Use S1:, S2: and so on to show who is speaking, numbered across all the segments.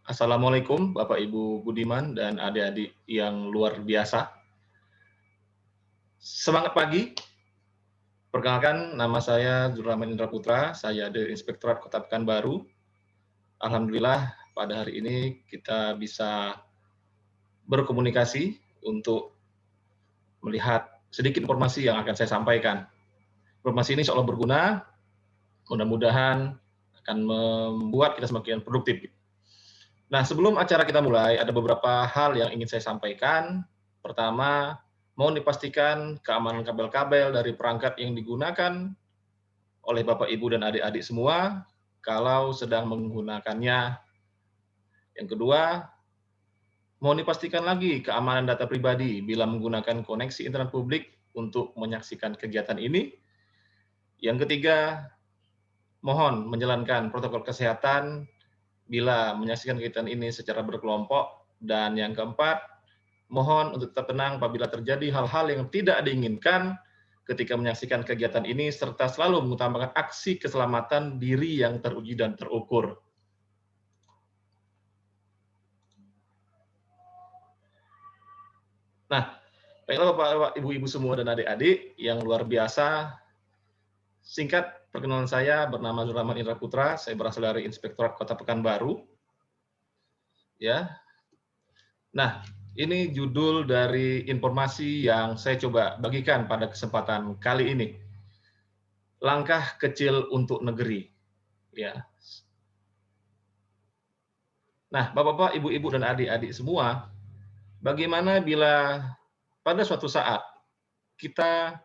S1: Assalamualaikum Bapak Ibu Budiman dan adik-adik yang luar biasa. Semangat pagi. Perkenalkan, nama saya Zulrahman Indra Putra, saya dari Inspektorat Kota Pekanbaru. Alhamdulillah pada hari ini kita bisa berkomunikasi untuk melihat sedikit informasi yang akan saya sampaikan. Informasi ini insya Allah berguna, mudah-mudahan akan membuat kita semakin produktif. Nah, sebelum acara kita mulai, ada beberapa hal yang ingin saya sampaikan. Pertama, mohon dipastikan keamanan kabel-kabel dari perangkat yang digunakan oleh Bapak, Ibu, dan adik-adik semua kalau sedang menggunakannya. Yang kedua, mohon dipastikan lagi keamanan data pribadi bila menggunakan koneksi internet publik untuk menyaksikan kegiatan ini. Yang ketiga, mohon menjalankan protokol kesehatan bila menyaksikan kegiatan ini secara berkelompok. Dan yang keempat, mohon untuk tetap tenang apabila terjadi hal-hal yang tidak diinginkan ketika menyaksikan kegiatan ini, serta selalu mengutamakan aksi keselamatan diri yang teruji dan terukur. Nah, baiklah Bapak, Ibu-Ibu semua dan adik-adik yang luar biasa, singkat perkenalan saya bernama Zulrahman Indra Putra, saya berasal dari Inspektorat Kota Pekanbaru. Ya. Nah, ini judul dari informasi yang saya coba bagikan pada kesempatan kali ini. Langkah kecil untuk negeri. Ya. Nah, Bapak-bapak, Ibu-ibu, dan adik-adik semua, bagaimana bila pada suatu saat kita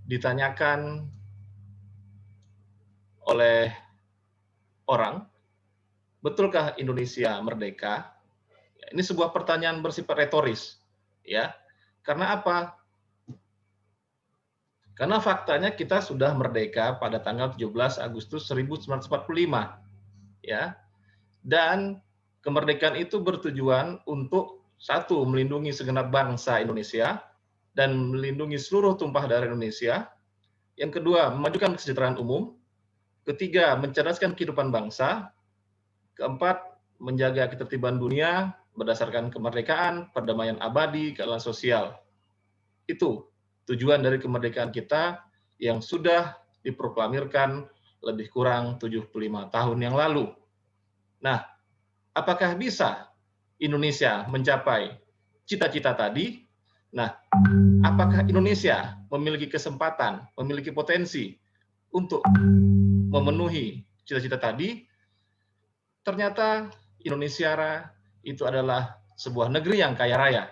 S1: ditanyakan oleh orang, betulkah Indonesia merdeka? Ini sebuah pertanyaan bersifat retoris, ya. Karena apa? Karena faktanya kita sudah merdeka pada tanggal 17 Agustus 1945, ya. Dan kemerdekaan itu bertujuan untuk satu, melindungi segenap bangsa Indonesia dan melindungi seluruh tumpah darah Indonesia. Yang kedua, memajukan kesejahteraan umum. Ketiga, mencerdaskan kehidupan bangsa. Keempat, menjaga ketertiban dunia berdasarkan kemerdekaan, perdamaian abadi, keadilan sosial. Itu tujuan dari kemerdekaan kita yang sudah diproklamirkan lebih kurang 75 tahun yang lalu. Nah, apakah bisa Indonesia mencapai cita-cita tadi? Nah, apakah Indonesia memiliki kesempatan, memiliki potensi untuk memenuhi cita-cita tadi? Ternyata Indonesia itu adalah sebuah negeri yang kaya raya.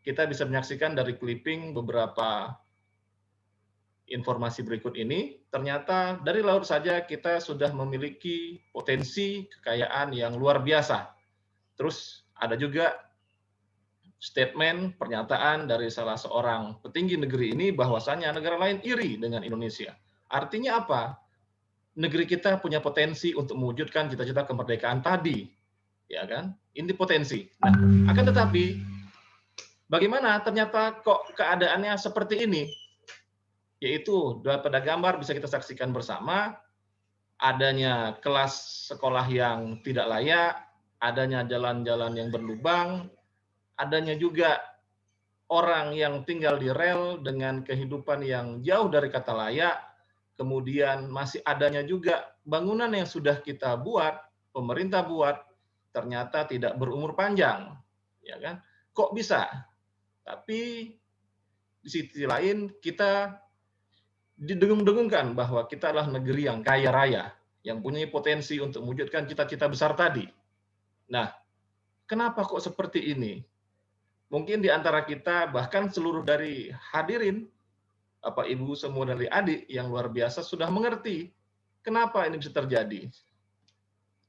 S1: Kita bisa menyaksikan dari clipping beberapa informasi berikut ini, ternyata dari laut saja kita sudah memiliki potensi kekayaan yang luar biasa. Terus ada juga statement pernyataan dari salah seorang petinggi negeri ini bahwasanya negara lain iri dengan Indonesia. Artinya apa? Negeri kita punya potensi untuk mewujudkan cita-cita kemerdekaan tadi, ya kan? Ini potensi. Nah, akan tetapi bagaimana ternyata kok keadaannya seperti ini? Yaitu pada gambar bisa kita saksikan bersama, adanya kelas sekolah yang tidak layak, adanya jalan-jalan yang berlubang, adanya juga orang yang tinggal di rel dengan kehidupan yang jauh dari kata layak, kemudian masih adanya juga bangunan yang sudah kita buat, pemerintah buat, ternyata tidak berumur panjang, ya kan? Kok bisa? Tapi di sisi lain kita didengung-dengungkan bahwa kita adalah negeri yang kaya raya, yang punya potensi untuk mewujudkan cita-cita besar tadi. Nah, kenapa kok seperti ini? Mungkin di antara kita, bahkan seluruh dari hadirin, Bapak Ibu semua dari adik yang luar biasa sudah mengerti kenapa ini bisa terjadi.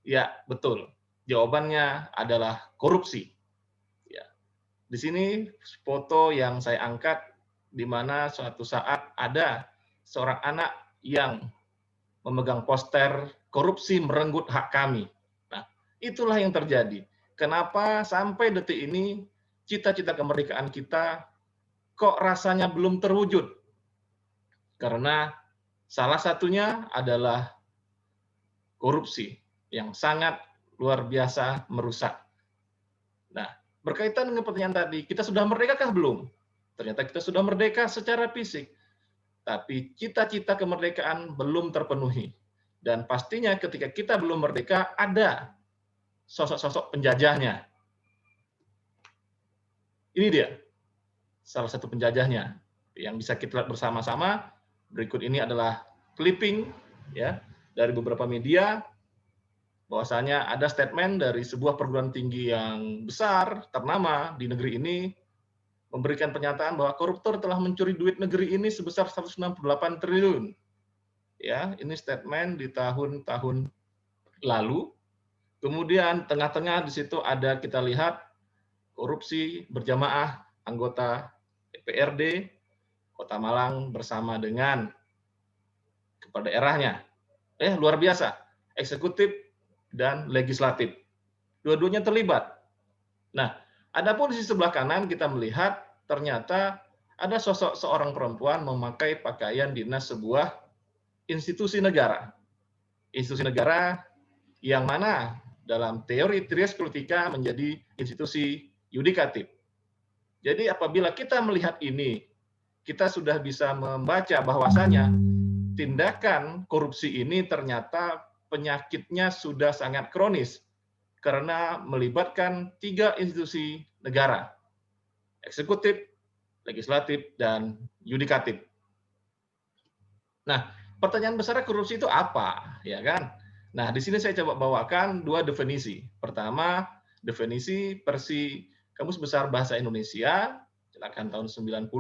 S1: Ya, betul. Jawabannya adalah korupsi. Ya. Di sini foto yang saya angkat di mana suatu saat ada seorang anak yang memegang poster korupsi merenggut hak kami. Nah, itulah yang terjadi. Kenapa sampai detik ini cita-cita kemerdekaan kita kok rasanya belum terwujud? Karena salah satunya adalah korupsi yang sangat luar biasa merusak. Nah, berkaitan dengan pertanyaan tadi, kita sudah merdekakah belum? Ternyata kita sudah merdeka secara fisik, tapi cita-cita kemerdekaan belum terpenuhi. Dan pastinya ketika kita belum merdeka, ada sosok-sosok penjajahnya. Ini dia, salah satu penjajahnya yang bisa kita lihat bersama-sama. Berikut ini adalah clipping ya dari beberapa media, bahwasanya ada statement dari sebuah perguruan tinggi yang besar ternama di negeri ini memberikan pernyataan bahwa koruptor telah mencuri duit negeri ini sebesar 168 triliun. Ya, ini statement di tahun-tahun lalu. Kemudian tengah-tengah di situ ada kita lihat korupsi berjamaah anggota DPRD Kota Malang bersama dengan kepala daerahnya. Luar biasa, eksekutif dan legislatif. Dua-duanya terlibat. Nah, adapun di sebelah kanan kita melihat ternyata ada sosok seorang perempuan memakai pakaian dinas sebuah institusi negara. Institusi negara yang mana dalam teori trias politika menjadi institusi yudikatif. Jadi apabila kita melihat ini, kita sudah bisa membaca bahwasanya tindakan korupsi ini ternyata penyakitnya sudah sangat kronis karena melibatkan 3 institusi negara, eksekutif, legislatif, dan yudikatif. Nah, pertanyaan besar korupsi itu apa, ya kan? Nah, di sini saya coba bawakan 2 definisi. Pertama, definisi versi Kamus Besar Bahasa Indonesia, cetakan tahun 90,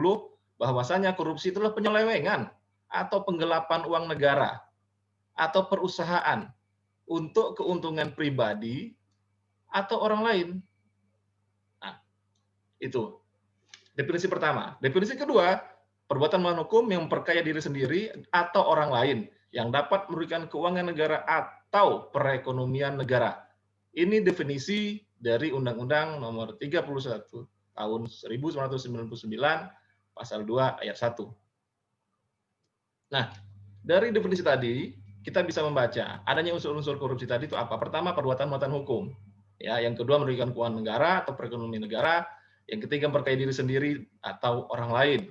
S1: bahwasanya korupsi itulah penyelewengan atau penggelapan uang negara atau perusahaan untuk keuntungan pribadi atau orang lain. Nah, itu definisi pertama. Definisi kedua, perbuatan melawan hukum yang memperkaya diri sendiri atau orang lain yang dapat merugikan keuangan negara atau perekonomian negara. Ini definisi dari Undang-Undang Nomor 31 Tahun 1999 Pasal 2 Ayat 1. Nah, dari definisi tadi kita bisa membaca adanya unsur-unsur korupsi tadi itu apa? Pertama, perbuatan melawan hukum. Ya, yang kedua merugikan keuangan negara atau perekonomian negara. Yang ketiga memperkaya diri sendiri atau orang lain.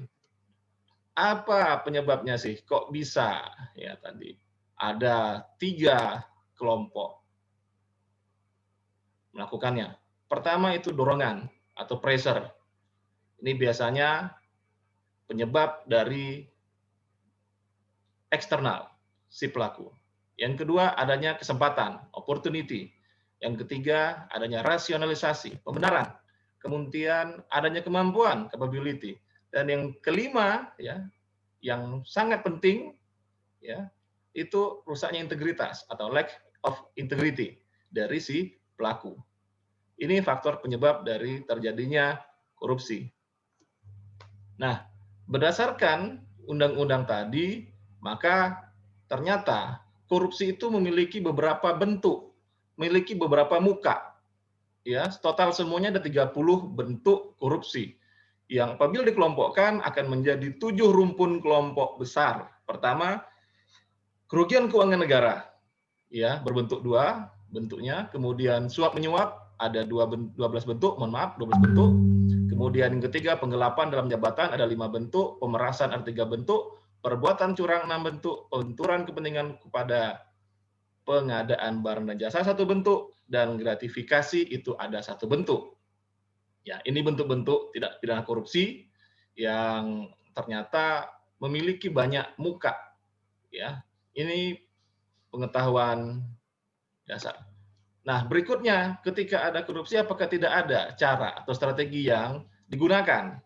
S1: Apa penyebabnya sih? Kok bisa ya tadi ada 3 kelompok melakukannya? Pertama itu dorongan atau pressure. Ini biasanya penyebab dari eksternal si pelaku. Yang kedua adanya kesempatan, opportunity. Yang ketiga adanya rasionalisasi, pembenaran. Kemudian adanya kemampuan, capability. Dan yang kelima ya, yang sangat penting ya, itu rusaknya integritas atau lack of integrity dari si pelaku. Ini faktor penyebab dari terjadinya korupsi. Nah, berdasarkan undang-undang tadi, maka ternyata korupsi itu memiliki beberapa bentuk, memiliki beberapa muka. Ya, total semuanya ada 30 bentuk korupsi yang apabila dikelompokkan akan menjadi 7 rumpun kelompok besar. Pertama, kerugian keuangan negara. Ya, berbentuk 2 bentuknya. Kemudian suap menyuap ada 12 bentuk, mohon maaf, 12 bentuk. Kemudian yang ketiga, penggelapan dalam jabatan ada 5 bentuk, pemerasan ada 3 bentuk, perbuatan curang 6 bentuk, benturan kepentingan kepada pengadaan barang dan jasa 1 bentuk, dan gratifikasi itu ada 1 bentuk. Ya, ini bentuk-bentuk tidak pidana korupsi yang ternyata memiliki banyak muka. Ya, ini pengetahuan dasar. Nah, berikutnya, ketika ada korupsi, apakah tidak ada cara atau strategi yang digunakan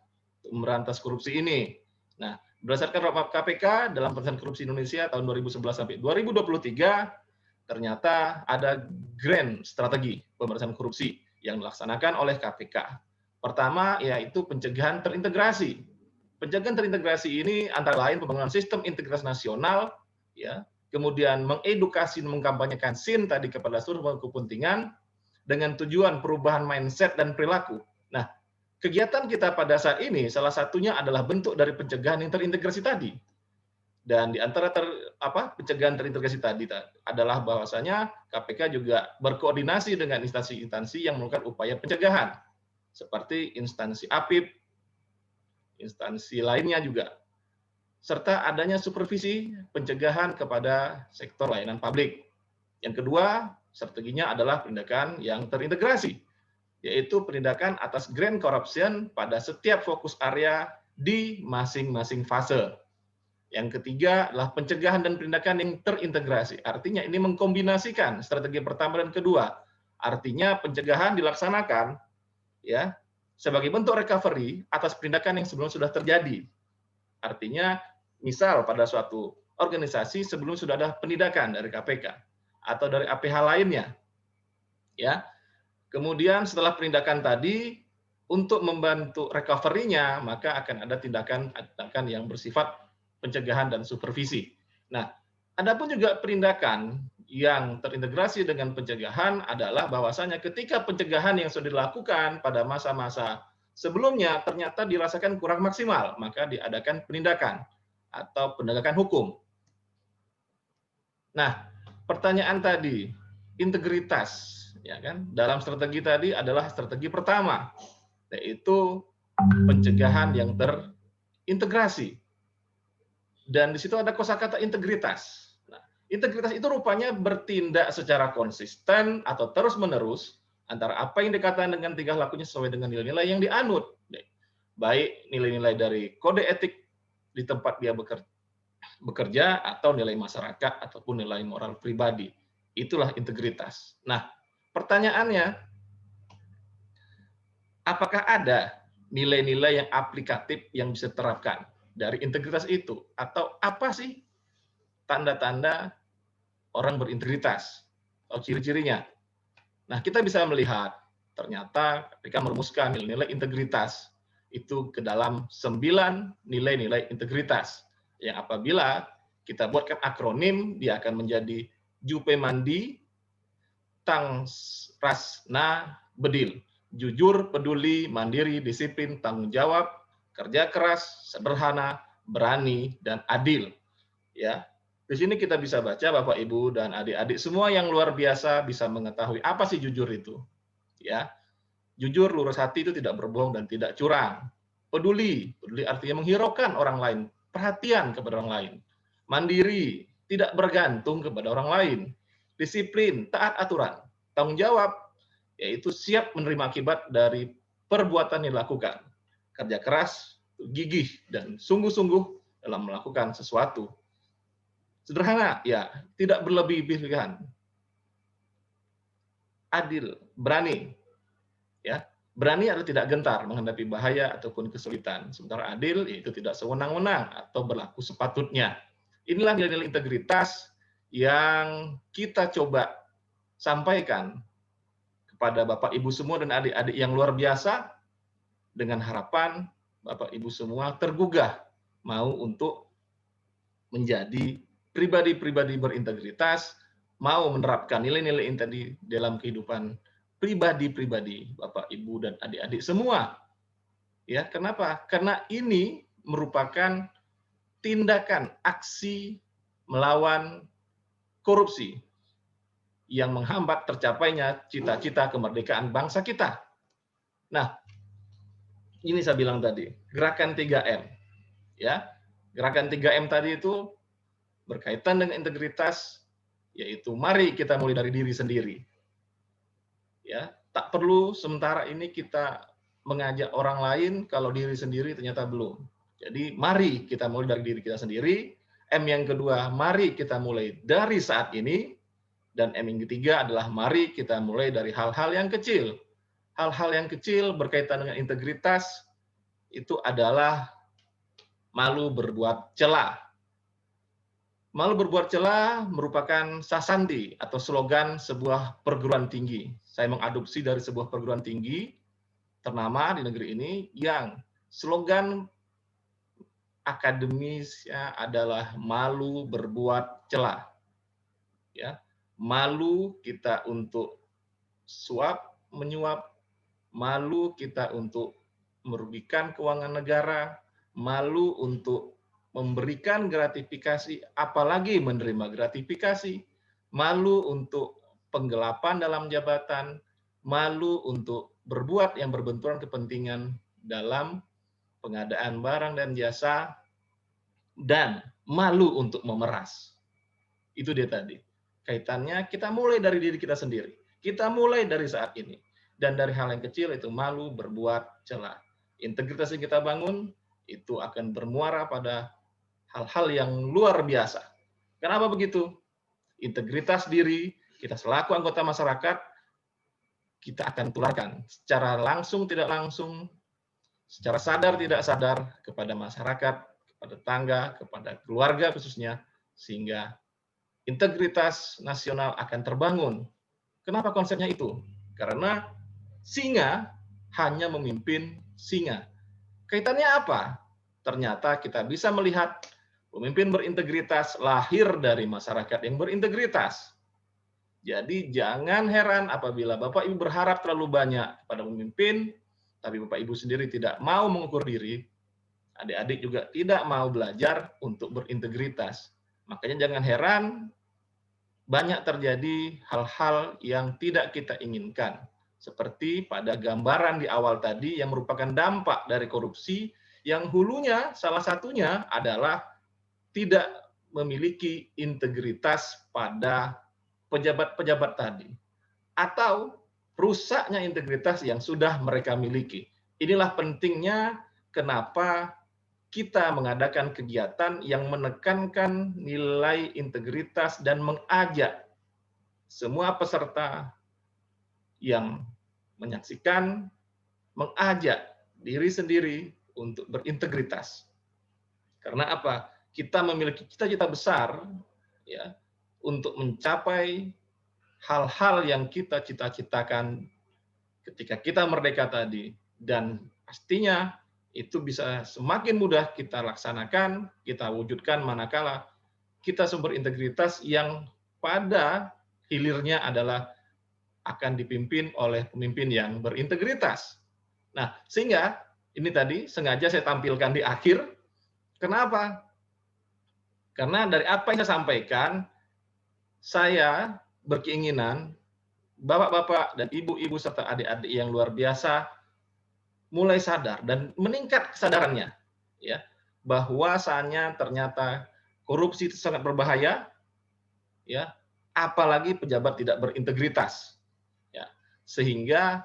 S1: untuk memberantas korupsi ini? Nah, berdasarkan roadmap KPK dalam pemberantasan korupsi Indonesia tahun 2011 sampai 2023, ternyata ada grand strategi pemberantasan korupsi yang dilaksanakan oleh KPK. Pertama, yaitu pencegahan terintegrasi. Pencegahan terintegrasi ini antara lain pembangunan sistem integritas nasional, ya, kemudian mengedukasi dan mengkampanyekan SIN tadi kepada seluruh kepentingan dengan tujuan perubahan mindset dan perilaku. Nah, kegiatan kita pada saat ini salah satunya adalah bentuk dari pencegahan yang terintegrasi tadi. Dan di antara pencegahan terintegrasi tadi adalah bahwasanya KPK juga berkoordinasi dengan instansi-instansi yang melakukan upaya pencegahan, seperti instansi APIP, instansi lainnya juga, serta adanya supervisi pencegahan kepada sektor layanan publik. Yang kedua, strateginya adalah penindakan yang terintegrasi, yaitu penindakan atas grand corruption pada setiap fokus area di masing-masing fase. Yang ketiga adalah pencegahan dan penindakan yang terintegrasi. Artinya ini mengkombinasikan strategi pertama dan kedua. Artinya pencegahan dilaksanakan ya sebagai bentuk recovery atas penindakan yang sebelumnya sudah terjadi. Artinya misal pada suatu organisasi sebelum sudah ada penindakan dari KPK atau dari APH lainnya. Ya. Kemudian setelah penindakan tadi untuk membantu recovery-nya maka akan ada tindakan yang bersifat pencegahan dan supervisi. Nah, adapun juga penindakan yang terintegrasi dengan pencegahan adalah bahwasanya ketika pencegahan yang sudah dilakukan pada masa-masa sebelumnya ternyata dirasakan kurang maksimal, maka diadakan penindakan atau penegakan hukum. Nah, pertanyaan tadi, integritas, ya kan? Dalam strategi tadi adalah strategi pertama, yaitu pencegahan yang terintegrasi. Dan di situ ada kosakata integritas. Nah, integritas itu rupanya bertindak secara konsisten atau terus-menerus antara apa yang dikatakan dengan tingkah lakunya sesuai dengan nilai-nilai yang dianut. Baik nilai-nilai dari kode etik di tempat dia bekerja atau nilai masyarakat ataupun nilai moral pribadi. Itulah integritas. Nah, pertanyaannya, apakah ada nilai-nilai yang aplikatif yang bisa diterapkan dari integritas itu? Atau apa sih tanda-tanda orang berintegritas atau ciri-cirinya? Nah, kita bisa melihat ternyata ketika merumuskan nilai-nilai integritas itu ke dalam 9 nilai-nilai integritas yang apabila kita buatkan akronim dia akan menjadi Jupemandi Tang Rasna Bedil. Jujur, peduli, mandiri, disiplin, tanggung jawab, kerja keras, sederhana, berani, dan adil. Ya, di sini kita bisa baca Bapak Ibu dan adik-adik semua yang luar biasa bisa mengetahui apa sih jujur itu. Ya, jujur, lurus hati itu tidak berbohong dan tidak curang. Peduli, peduli artinya menghiraukan orang lain, perhatian kepada orang lain. Mandiri, tidak bergantung kepada orang lain. Disiplin, taat aturan. Tanggung jawab, yaitu siap menerima akibat dari perbuatan yang dilakukan. Kerja keras, gigih, dan sungguh-sungguh dalam melakukan sesuatu. Sederhana, ya, tidak berlebih-lebihan. Adil, berani. Ya, berani atau tidak gentar menghadapi bahaya ataupun kesulitan. Sementara adil, yaitu tidak sewenang-wenang atau berlaku sepatutnya. Inilah nilai-nilai integritas yang kita coba sampaikan kepada Bapak Ibu semua dan adik-adik yang luar biasa dengan harapan Bapak Ibu semua tergugah mau untuk menjadi pribadi-pribadi berintegritas, mau menerapkan nilai-nilai ini tadi dalam kehidupan pribadi-pribadi Bapak Ibu dan adik-adik semua. Ya, kenapa? Karena ini merupakan tindakan aksi melawan korupsi yang menghambat tercapainya cita-cita kemerdekaan bangsa kita. Nah, ini saya bilang tadi, gerakan 3M. Ya, gerakan 3M tadi itu berkaitan dengan integritas, yaitu mari kita mulai dari diri sendiri. Ya, tak perlu sementara ini kita mengajak orang lain kalau diri sendiri ternyata belum. Jadi mari kita mulai dari diri kita sendiri. M yang kedua, mari kita mulai dari saat ini. Dan M yang ketiga adalah mari kita mulai dari hal-hal yang kecil. Hal-hal yang kecil berkaitan dengan integritas itu adalah malu berbuat celah. Malu berbuat celah merupakan sasanti atau slogan sebuah perguruan tinggi. Saya mengadopsi dari sebuah perguruan tinggi ternama di negeri ini yang slogan akademisnya adalah malu berbuat celah. Ya, malu kita untuk suap, menyuap, malu kita untuk merugikan keuangan negara, malu untuk memberikan gratifikasi, apalagi menerima gratifikasi, malu untuk penggelapan dalam jabatan, malu untuk berbuat yang berbenturan kepentingan dalam pengadaan barang dan jasa, dan malu untuk memeras. Itu dia tadi. Kaitannya kita mulai dari diri kita sendiri. Kita mulai dari saat ini. Dan dari hal yang kecil itu malu berbuat celah. Integritas yang kita bangun itu akan bermuara pada hal-hal yang luar biasa. Kenapa begitu? Integritas diri, kita selaku anggota masyarakat, kita akan tularkan secara langsung tidak langsung, secara sadar tidak sadar kepada masyarakat, kepada tetangga, kepada keluarga khususnya, sehingga integritas nasional akan terbangun. Kenapa konsepnya itu? Karena singa hanya memimpin singa. Kaitannya apa? Ternyata kita bisa melihat pemimpin berintegritas lahir dari masyarakat yang berintegritas. Jadi jangan heran apabila Bapak Ibu berharap terlalu banyak pada pemimpin, tapi Bapak Ibu sendiri tidak mau mengukur diri, adik-adik juga tidak mau belajar untuk berintegritas. Makanya jangan heran banyak terjadi hal-hal yang tidak kita inginkan. Seperti pada gambaran di awal tadi yang merupakan dampak dari korupsi, yang hulunya salah satunya adalah tidak memiliki integritas pada pejabat-pejabat tadi. Atau rusaknya integritas yang sudah mereka miliki. Inilah pentingnya kenapa kita mengadakan kegiatan yang menekankan nilai integritas dan mengajak semua peserta yang menyaksikan, mengajak diri sendiri untuk berintegritas. Karena apa? Kita memiliki cita-cita besar ya untuk mencapai hal-hal yang kita cita-citakan ketika kita merdeka tadi, dan pastinya itu bisa semakin mudah kita laksanakan, kita wujudkan manakala kita sumber integritas yang pada hilirnya adalah akan dipimpin oleh pemimpin yang berintegritas. Nah, sehingga ini tadi sengaja saya tampilkan di akhir. Kenapa? Karena dari apa yang saya sampaikan, saya berkeinginan bapak-bapak dan ibu-ibu serta adik-adik yang luar biasa mulai sadar dan meningkat kesadarannya, ya, bahwasanya ternyata korupsi itu sangat berbahaya, ya, apalagi pejabat tidak berintegritas, ya, sehingga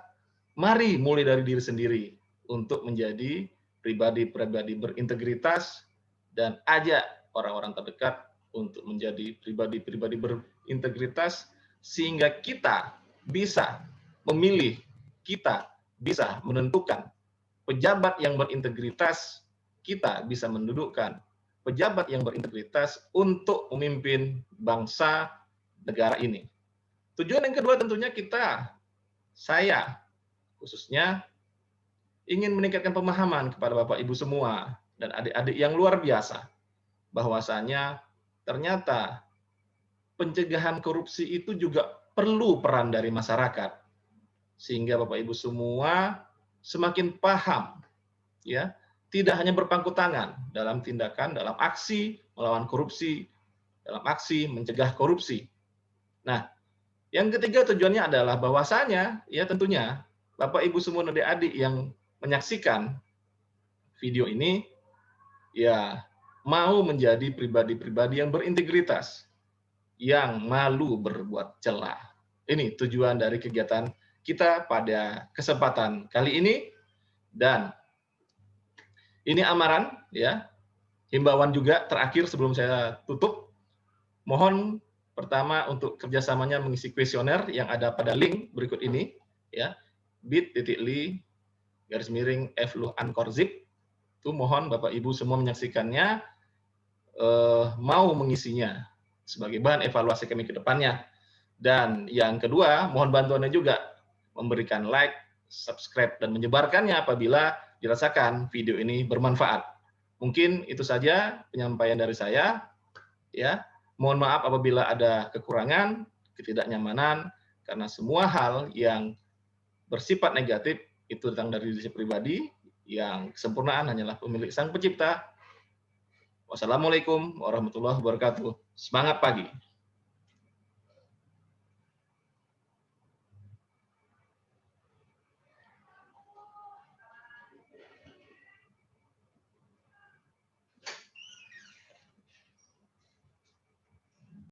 S1: mari mulai dari diri sendiri untuk menjadi pribadi-pribadi berintegritas dan ajak orang-orang terdekat untuk menjadi pribadi-pribadi berintegritas sehingga kita bisa memilih, kita bisa menentukan pejabat yang berintegritas, kita bisa mendudukkan pejabat yang berintegritas untuk memimpin bangsa negara ini. Tujuan yang kedua tentunya saya khususnya ingin meningkatkan pemahaman kepada Bapak Ibu semua dan adik-adik yang luar biasa bahwasanya ternyata pencegahan korupsi itu juga perlu peran dari masyarakat sehingga Bapak Ibu semua semakin paham, ya, tidak hanya berpangku tangan dalam tindakan, dalam aksi melawan korupsi, dalam aksi mencegah korupsi. Nah, yang ketiga tujuannya adalah bahwasanya, ya tentunya Bapak Ibu semua adik-adik yang menyaksikan video ini, ya mau menjadi pribadi-pribadi yang berintegritas, yang malu berbuat celah. Ini tujuan dari kegiatan kita pada kesempatan kali ini, dan ini amaran, ya, himbauan juga terakhir sebelum saya tutup. Mohon pertama untuk kerjasamanya mengisi kuesioner yang ada pada link berikut ini, ya, bit.ly/fluhankorzip. Itu mohon Bapak Ibu semua menyaksikannya, mau mengisinya sebagai bahan evaluasi kami ke depannya. Dan yang kedua, mohon bantuannya juga memberikan like, subscribe, dan menyebarkannya apabila dirasakan video ini bermanfaat. Mungkin itu saja penyampaian dari saya. Ya, mohon maaf apabila ada kekurangan, ketidaknyamanan, karena semua hal yang bersifat negatif itu datang dari diri pribadi, yang kesempurnaan hanyalah pemilik Sang Pencipta. Wassalamualaikum warahmatullahi wabarakatuh. Semangat pagi.